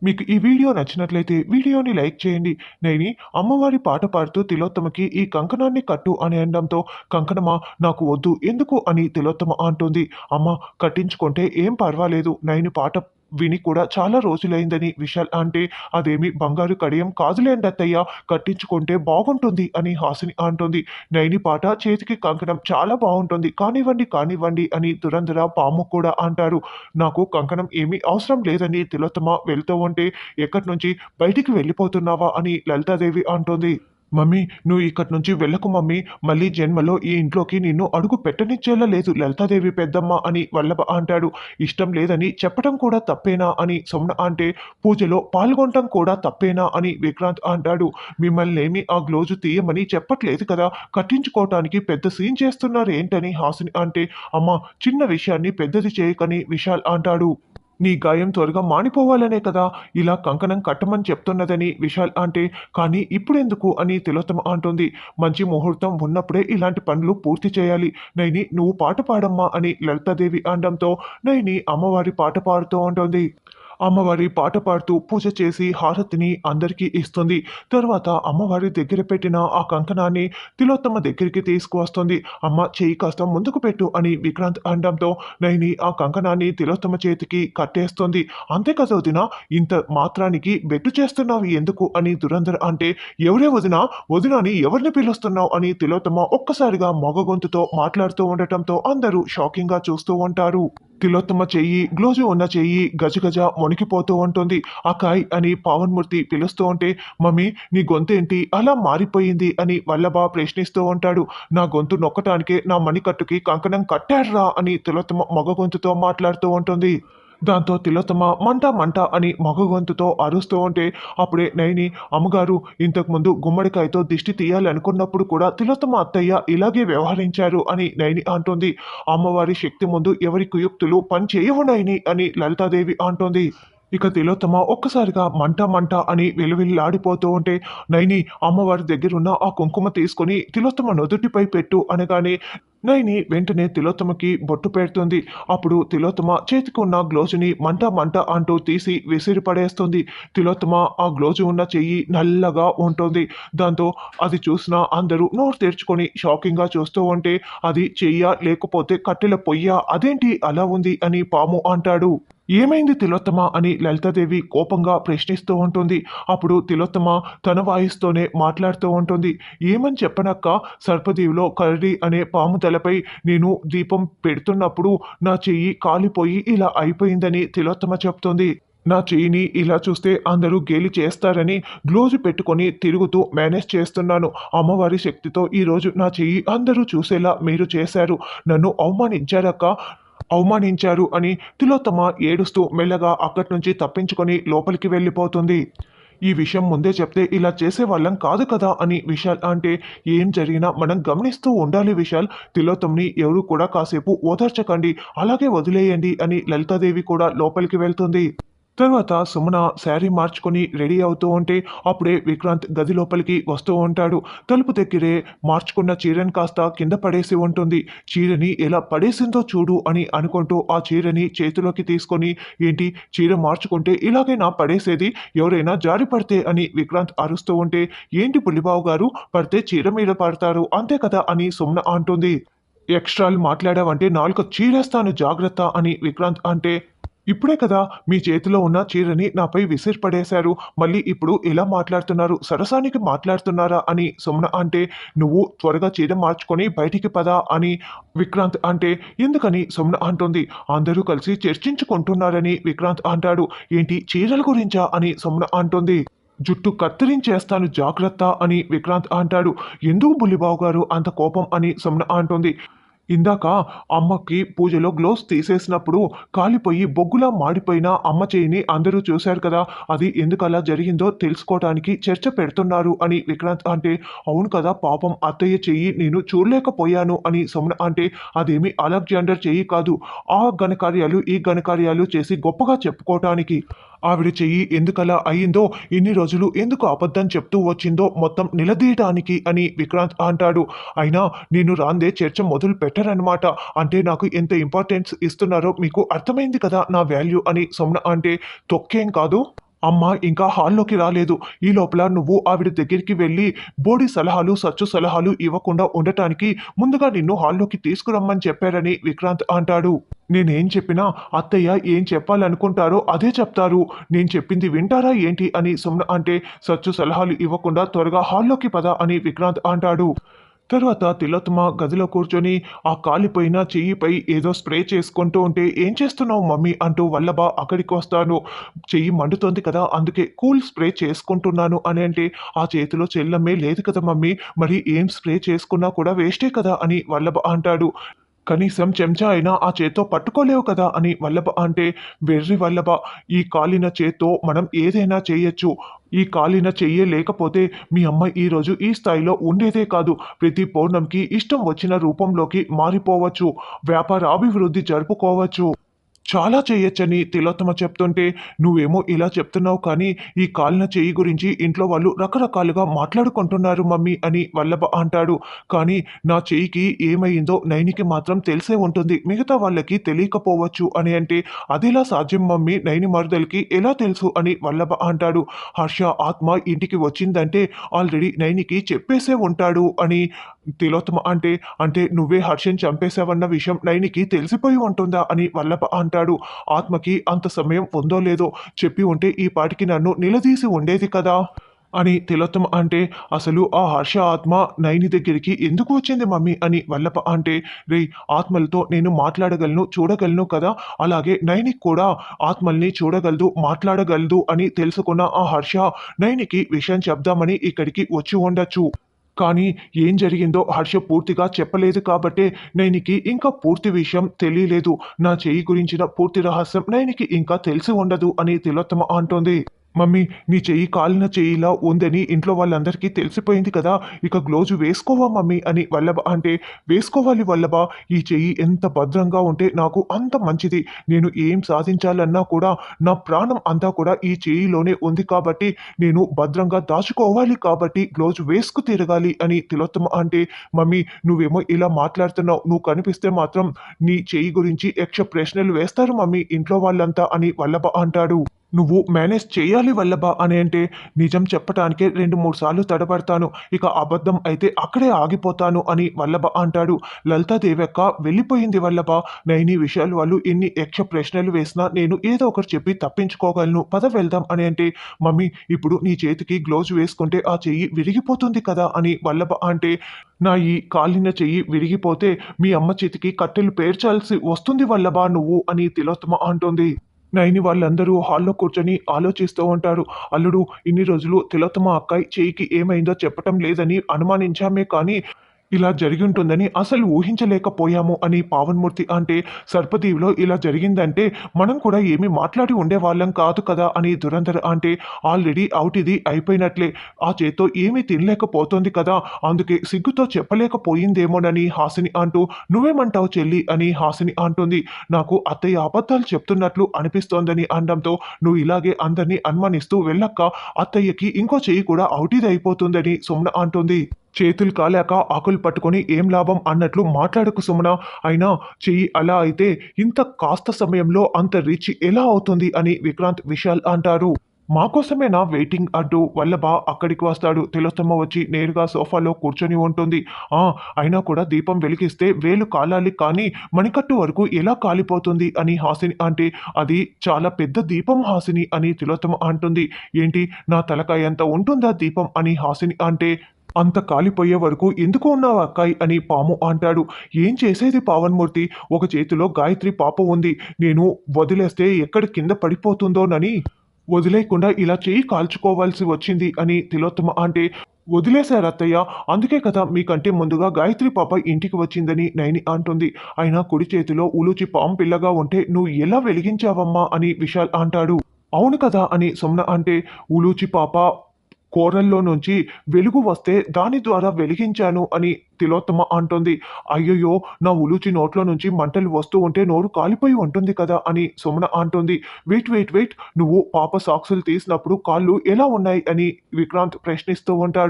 మీకు ఈ వీడియో నచ్చినట్లయితే వీడియోని లైక్ చేయండి. నైని అమ్మవారి పాట పాడుతూ తిలోత్తమకి ఈ కంకణాన్ని కట్టు అని అనడంతో, కంకణమా నాకు వద్దు ఎందుకు అని తిలోత్తమ అంటుంది. అమ్మ కట్టించుకుంటే ఏం పర్వాలేదు. నైని పాట విని కూడా చాలా రోజులైందని విశాల్ అంటే, అదేమి బంగారు కడియం కాదులేండి అత్తయ్య, కట్టించుకుంటే బాగుంటుంది అని హాసిని అంటుంది. నైని పాట చేతికి కంకణం చాలా బాగుంటుంది, కానివ్వండి కానివ్వండి అని దురంధర పాము కూడా అంటారు. నాకు కంకణం ఏమీ అవసరం లేదని తిలోత్తమ వెళ్తూ ఉంటే, ఎక్కడి నుంచి బయటికి వెళ్ళిపోతున్నావా అని లలితాదేవి అంటుంది. మమ్మీ నువ్వు ఇక్కడి నుంచి వెళ్ళకు మమ్మీ, మళ్ళీ జన్మలో ఈ ఇంట్లోకి నిన్ను అడుగు పెట్టనిచ్చేలా లేదు లలితాదేవి పెద్దమ్మ అని వల్లభ అంటాడు. ఇష్టం లేదని చెప్పడం కూడా తప్పేనా అని సొమ్న అంటే, పూజలో పాల్గొనటం కూడా తప్పేనా అని విక్రాంత్ అంటాడు. మిమ్మల్ని ఏమి ఆ గ్లోజు తీయమని చెప్పట్లేదు కదా, కట్టించుకోవటానికి పెద్ద సీన్ చేస్తున్నారు ఏంటని హాసిని అంటే, అమ్మ చిన్న విషయాన్ని పెద్దది చేయకని విశాల్ అంటాడు. నీ గాయం త్వరగా మానిపోవాలనే కదా ఇలా కంకణం కట్టమని చెప్తున్నదని విశాల్ అంటే, కానీ ఇప్పుడెందుకు అని తిలోత్తమ అంటుంది. మంచి ముహూర్తం ఉన్నప్పుడే ఇలాంటి పనులు పూర్తి చేయాలి. నైని నువ్వు పాట పాడమ్మా అని లలితాదేవి అనడంతో, నైని అమ్మవారి పాట పాడుతూ ఉంటుంది. అమ్మవారి పాట పాడుతూ పూజ చేసి హారతిని అందరికీ ఇస్తుంది. తర్వాత అమ్మవారి దగ్గర పెట్టిన ఆ కంకణాన్ని తిలోత్తమ దగ్గరికి తీసుకువస్తుంది. అమ్మ చెయ్యి కాస్త ముందుకు పెట్టు అని విక్రాంత్ అనడంతో, నైని ఆ కంకణాన్ని తిలోత్తమ చేతికి కట్టేస్తుంది. అంతే కదా వదినా, ఇంత మాత్రానికి బెట్టు చేస్తున్నావు ఎందుకు అని దురంధర్ అంటే, ఎవరే వదినా, వదినాని ఎవరిని పిలుస్తున్నావు అని తిలోత్తమ ఒక్కసారిగా మొగ గొంతుతో మాట్లాడుతూ ఉండటంతో అందరూ షాకింగ్ గా చూస్తూ ఉంటారు. తిలోత్తమ చెయ్యి, గ్లోజు ఉన్న చెయ్యి గజగజ వణికిపోతూ ఉంటుంది. అకాయ్ అని పావన్మూర్తి పిలుస్తూ ఉంటే, మమ్మీ నీ గొంతేంటి అలా మారిపోయింది అని వల్లభ ప్రశ్నిస్తూ ఉంటాడు. నా గొంతు నొక్కటానికే నా మణికట్టుకి కంకణం కట్టాడ్రా అని తిలోత్తమ మగ గొంతుతో మాట్లాడుతూ ఉంటుంది. దాంతో తిలోత్తమ మంట మంట అని మగ గొంతుతో అరుస్తూ ఉంటే, అప్పుడే నైని అమ్మగారు ఇంతకుముందు గుమ్మడికాయతో దిష్టి తీయాలనుకున్నప్పుడు కూడా తిలోత్తమ అత్తయ్య ఇలాగే వ్యవహరించారు అని నైని అంటుంది. అమ్మవారి శక్తి ముందు ఎవరి కుయుక్తులు పని చేయవు నైని అని లలితాదేవి అంటుంది. ఇక తిలోత్తమ ఒక్కసారిగా మంట మంట అని వెలువెల్లాడిపోతూ ఉంటే, నైని అమ్మవారి దగ్గరున్న ఆ కుంకుమ తీసుకొని తిలోత్తమ నుదుటిపై పెట్టు అనగానే, నైని వెంటనే తిలోత్తమకి బొట్టు పెడుతుంది. అప్పుడు తిలోత్తమ చేతికి ఉన్న గ్లోజుని మంట మంట అంటూ తీసి విసిరి పడేస్తుంది. తిలోత్తమ ఆ గ్లోజు ఉన్న చెయ్యి నల్లగా ఉంటుంది. దాంతో అది చూసిన అందరూ నోరు తెరుచుకొని షాకింగ్ గా చూస్తూ ఉంటే, అది చెయ్య లేకపోతే కట్టెల పొయ్య, అదేంటి అలా ఉంది అని పాము అంటాడు. ఏమైంది తిలోత్తమ అని లలితాదేవి కోపంగా ప్రశ్నిస్తూ ఉంటుంది. అప్పుడు తిలోత్తమ తన వాయిస్తోనే మాట్లాడుతూ ఉంటుంది. ఏమని చెప్పనక్క, సర్పదీవిలో కరడి అనే పాము తలపై నేను దీపం పెడుతున్నప్పుడు నా చెయ్యి కాలిపోయి ఇలా అయిపోయిందని తిలోత్తమ చెప్తుంది. నా చెయ్యిని ఇలా చూస్తే అందరూ గేలి చేస్తారని గ్లోజు పెట్టుకొని తిరుగుతూ మేనేజ్ చేస్తున్నాను. అమ్మవారి శక్తితో ఈరోజు నా చెయ్యి అందరూ చూసేలా మీరు చేశారు. నన్ను అవమానించారు అని తిలోత్తమ ఏడుస్తూ మెల్లగా అక్కడి నుంచి తప్పించుకొని లోపలికి వెళ్ళిపోతుంది. ఈ విషయం ముందే చెప్తే ఇలా చేసేవాళ్ళం కాదు కదా అని విశాల్ అంటే, ఏం జరిగినా మనం గమనిస్తూ ఉండాలి విశాల్, తిలోత్తమ్ని ఎవరు కూడా కాసేపు ఓదార్చకండి, అలాగే వదిలేయండి అని లలితాదేవి కూడా లోపలికి వెళ్తుంది. తర్వాత సుమన శారీ మార్చుకొని రెడీ అవుతూ ఉంటే, అప్పుడే విక్రాంత్ గది లోపలికి వస్తూ ఉంటాడు. తలుపు దగ్గరే మార్చుకున్న చీరని కాస్త కింద పడేసి ఉంటుంది. చీరని ఎలా పడేసిందో చూడు అని అనుకుంటూ ఆ చీరని చేతిలోకి తీసుకొని, ఏంటి చీర మార్చుకుంటే ఇలాగైనా పడేసేది, ఎవరైనా జారి పడితే అని విక్రాంత్ అరుస్తూ ఉంటే, ఏంటి పుల్లిబాబు గారు, పడితే చీర మీద పడతారు అంతే కదా అని సుమన అంటుంది. ఎక్స్ట్రాలు మాట్లాడావంటే నాలుక చీరేస్తాను జాగ్రత్త అని విక్రాంత్ అంటే, ఇప్పుడే కదా మీ చేతిలో ఉన్న చీరని నాపై విసిరిపడేశారు, మళ్ళీ ఇప్పుడు ఇలా మాట్లాడుతున్నారు, సరసానికి మాట్లాడుతున్నారా అని సుమన అంటే, నువ్వు త్వరగా చీర మార్చుకొని బయటికి పద అని విక్రాంత్ అంటే, ఎందుకని సుమన అంటుంది. అందరూ కలిసి చర్చించుకుంటున్నారని విక్రాంత్ అంటాడు. ఏంటి చీరల గురించా అని సుమన అంటుంది. జుట్టు కత్తిరించేస్తాను జాగ్రత్త అని విక్రాంత్ అంటాడు. ఎందుకు బుల్లిబాబు గారు అంత కోపం అని సుమన అంటుంది. ఇందాక అమ్మకి పూజలో గ్లోవ్స్ తీసేసినప్పుడు కాలిపోయి బొగ్గులా మాడిపోయిన అమ్మ చేయిని అందరూ చూశారు కదా, అది ఎందుకు అలా జరిగిందో తెలుసుకోవడానికి చర్చ పెడుతున్నారు అని విక్రాంత్ అంటే, అవును కదా పాపం అత్తయ్య చెయ్యి నేను చూడలేకపోయాను అని సుమన అంటే, అదేమి అలెగ్జాండర్ చెయ్యి కాదు, ఆ ఘనకార్యాలు ఈ ఘనకార్యాలు చేసి గొప్పగా చెప్పుకోవటానికి. ఆవిడ చెయ్యి ఎందుకలా అయ్యిందో, ఇన్ని రోజులు ఎందుకు అబద్ధం చెప్తూ వచ్చిందో మొత్తం నిలదీయటానికి అని విక్రాంత్ అంటాడు. అయినా నేను రాందే చర్చ మొదలు పెట్టరనమాట, అంటే నాకు ఎంత ఇంపార్టెన్స్ ఇస్తున్నారో మీకు అర్థమైంది కదా నా వాల్యూ అని సుమన అంటే, తొక్కేం కాదు, అమ్మ ఇంకా హాల్లోకి రాలేదు. ఈ లోపల నువ్వు ఆవిడ దగ్గరికి వెళ్ళి బోడి సలహాలు, సచ్చు సలహాలు ఇవ్వకుండా ఉండటానికి ముందుగా నిన్ను హాల్లోకి తీసుకురమ్మని చెప్పారని విక్రాంత్ అంటాడు. నేనేం చెప్పినా అత్తయ్య ఏం చెప్పాలనుకుంటారో అదే చెప్తారు. నేను చెప్పింది వింటారా ఏంటి అని సుమన అంటే, సచ్చు సలహాలు ఇవ్వకుండా త్వరగా హాల్లోకి పద అని విక్రాంత్ అంటాడు. తర్వాత తిలోత్తమ గదిలో కూర్చొని ఆ కాలిపోయిన చెయ్యిపై ఏదో స్ప్రే చేసుకుంటూ ఉంటే, ఏం చేస్తున్నావు మమ్మీ అంటూ వల్లభ అక్కడికి వస్తాను. చెయ్యి మండుతోంది కదా, అందుకే కూల్ స్ప్రే చేసుకుంటున్నాను అని అంటే, ఆ చేతిలో చెల్లమ్మే లేదు కదా మమ్మీ, మరి ఏం స్ప్రే చేసుకున్నా కూడా వేస్టే కదా అని వల్లభ అంటాడు. కనీసం చెంచా అయినా ఆ చేత్తో పట్టుకోలేవు కదా అని వల్లభ అంటే, వెర్రి వల్లభ, ఈ కాలిన చేత్తో మనం ఏదైనా చేయొచ్చు. ఈ కాలిన చెయ్యే లేకపోతే మీ అమ్మ ఈరోజు ఈ స్థాయిలో ఉండేదే కాదు. ప్రతి పౌర్ణమికి ఇష్టం వచ్చిన రూపంలోకి మారిపోవచ్చు. వ్యాపారాభివృద్ధి జరుపుకోవచ్చు. చాలా చేయొచ్చని తిలోత్తమ చెప్తుంటే, నువ్వేమో ఇలా చెప్తున్నావు కానీ ఈ కాలిన చెయ్యి గురించి ఇంట్లో వాళ్ళు రకరకాలుగా మాట్లాడుకుంటున్నారు మమ్మీ అని వల్లభ అంటాడు. కానీ నా చెయ్యికి ఏమైందో నైనికి మాత్రం తెలిసే ఉంటుంది, మిగతా వాళ్ళకి తెలియకపోవచ్చు అని అంటే, అదెలా సాధ్యం మమ్మీ, నైని మరుదలకి ఎలా తెలుసు అని వల్లభ అంటాడు. హర్ష ఆత్మ ఇంటికి వచ్చిందంటే ఆల్రెడీ నైనికి చెప్పేసే ఉంటాడు అని తిలోత్తమ అంటే, అంటే నువ్వే హర్షని చంపేశావన్న విషయం నైనికి తెలిసిపోయి ఉంటుందా అని వల్లభ అంటాడు. ఆత్మకి అంత సమయం ఉందో లేదో, చెప్పి ఉంటే ఈ పాటికి నన్ను నిలదీసి ఉండేది కదా అని తిలోత్తమ అంటే, అసలు ఆ హర్ష ఆత్మ నైని దగ్గరికి ఎందుకు వచ్చింది మమ్మీ అని వల్లభ అంటే, రే, ఆత్మలతో నేను మాట్లాడగలను, చూడగలను కదా, అలాగే నైనికి కూడా ఆత్మల్ని చూడగలదు, మాట్లాడగలదు అని తెలుసుకున్న ఆ హర్ష నైనికి విషయం చెప్దామని ఇక్కడికి వచ్చి ఉండొచ్చు. కానీ ఏం జరిగిందో హర్ష పూర్తిగా చెప్పలేదు కాబట్టే నైనికి ఇంకా పూర్తి విషయం తెలియలేదు. నా చెయ్యి గురించిన పూర్తి రహస్యం నైనికి ఇంకా తెలిసి ఉండదు అని తిలోత్తమ అంటోంది. మమ్మీ, నీ చెయ్యి కాలిన చెయ్యిలా ఉందని ఇంట్లో వాళ్ళందరికీ తెలిసిపోయింది కదా, ఇక గ్లోజు వేసుకోవా మమ్మీ అని వల్లభ అంటే, వేసుకోవాలి వల్లభ, ఈ చెయ్యి ఎంత భద్రంగా ఉంటే నాకు అంత మంచిది. నేను ఏం సాధించాలన్నా కూడా నా ప్రాణం అంతా కూడా ఈ చెయ్యిలోనే ఉంది కాబట్టి నేను భద్రంగా దాచుకోవాలి కాబట్టి గ్లోజు వేసుకు తిరగాలి అని తిలోత్తమ అంటే, మమ్మీ నువ్వేమో ఇలా మాట్లాడుతున్నావు, నువ్వు కనిపిస్తే మాత్రం నీ చెయ్యి గురించి యక్ష ప్రశ్నలు వేస్తారు మమ్మీ ఇంట్లో వాళ్ళంతా అని వల్లభ అంటాడు. నువ్వు మేనేజ్ చేయాలి వల్లభ అని అంటే, నిజం చెప్పటానికే 2-3 సార్లు తడబడతాను, ఇక అబద్ధం అయితే అక్కడే ఆగిపోతాను అని వల్లభ అంటాడు. లలితాదేవి అక్క వెళ్ళిపోయింది వల్లభ, నైని విషయాలు వాళ్ళు ఎన్ని యక్ష ప్రశ్నలు వేసినా నేను ఏదో ఒకటి చెప్పి తప్పించుకోగలను, పద వెళ్దాం అని అంటే, మమ్మీ ఇప్పుడు నీ చేతికి గ్లోవ్స్ వేసుకుంటే ఆ చెయ్యి విరిగిపోతుంది కదా అని వల్లభ అంటే, నా ఈ కాలిన చెయ్యి విరిగిపోతే మీ అమ్మ చేతికి కట్టెలు పేర్చాల్సి వస్తుంది వల్లభ నువ్వు అని తిలోత్తమ అంటుంది. నైని వాళ్ళందరూ హాల్లో కూర్చొని ఆలోచిస్తూ ఉంటారు. అల్లుడు, ఇన్ని రోజులు తిలోత్తమ అక్కాయ్ చెయ్యికి ఏమైందో చెప్పటం లేదని అనుమానించామే కానీ ఇలా జరిగి ఉంటుందని అసలు ఊహించలేకపోయాము అని పావన్మూర్తి అంటే, సర్పదీవిలో ఇలా జరిగిందంటే మనం కూడా ఏమీ మాట్లాడి ఉండేవాళ్ళం కాదు కదా అని దురంధర్ అంటే, ఆల్రెడీ అవుట్ ఇది అయిపోయినట్లే, ఆ చేత్తో ఏమీ తినలేకపోతుంది కదా, అందుకే సిగ్గుతో చెప్పలేకపోయిందేమోనని హాసిని అంటూ, నువ్వేమంటావు చెల్లి అని హాసిని అంటుంది. నాకు అత్తయ్య అబద్ధాలు చెప్తున్నట్లు అనిపిస్తోందని అనడంతో, నువ్వు ఇలాగే అందరినీ అనుమానిస్తూ వెళ్ళక్క, అత్తయ్యకి ఇంకో చెయ్యి కూడా అవుట్ ఇది అయిపోతుందని సుమన అంటుంది. చేతులు కాలాక ఆకులు పట్టుకొని ఏం లాభం అన్నట్లు మాట్లాడకు సుమన, అయినా చెయ్యి అలా అయితే ఇంత కాస్త సమయంలో అంత రిచ్ ఎలా అవుతుంది అని విక్రాంత్ విశాల్ అంటారు. మాకోసమేనా వెయిటింగ్ అంటూ వల్లభ అక్కడికి వస్తాడు. తిలోత్తమ వచ్చి నేరుగా సోఫాలో కూర్చొని ఉంటుంది. ఆ, అయినా కూడా దీపం వెలిగిస్తే వేలు కాలాలి కానీ మణికట్టు వరకు ఎలా కాలిపోతుంది అని హాసిని అంటే, అది చాలా పెద్ద దీపం హాసిని అని తిలోత్తమ అంటుంది. ఏంటి, నా తలకాయ ఎంత ఉంటుందా దీపం అని హాసిని అంటే, అంత కాలిపోయే వరకు ఎందుకు ఉన్నావు అక్కాయ్ అని పాము అంటాడు. ఏం చేసేది పావన్మూర్తి, ఒక చేతిలో గాయత్రి పాప ఉంది, నేను వదిలేస్తే ఎక్కడ కింద పడిపోతుందోనని వదిలేయకుండా ఇలా చెయ్యి కాల్చుకోవాల్సి వచ్చింది అని తిలోత్తమ అంటే, వదిలేశారు అత్తయ్య, అందుకే కదా మీకంటే ముందుగా గాయత్రి పాప ఇంటికి వచ్చిందని నైని అంటుంది. అయినా కుడి చేతిలో ఉలూచి పాము పిల్లగా ఉంటే నువ్వు ఎలా వెలిగించావమ్మా అని విశాల్ అంటాడు. అవును కదా అని సుమన అంటే, ఉలూచి పాప కోరల్లో నుంచి వెలుగు వస్తే దాని ద్వారా వెలిగించాను అని తిలోత్తమ అంటుంది. అయ్యయ్యో, నా ఉలూచి నోట్లో నుంచి మంటలు వస్తూ ఉంటే నోరు కాలిపోయి ఉంటుంది కదా అని సుమన అంటుంది. వెయిట్ వెయిట్ వెయిట్, నువ్వు పాప సాక్సులు తీసినప్పుడు కాళ్ళు ఎలా ఉన్నాయి అని విక్రాంత్ ప్రశ్నిస్తూ ఉంటాడు.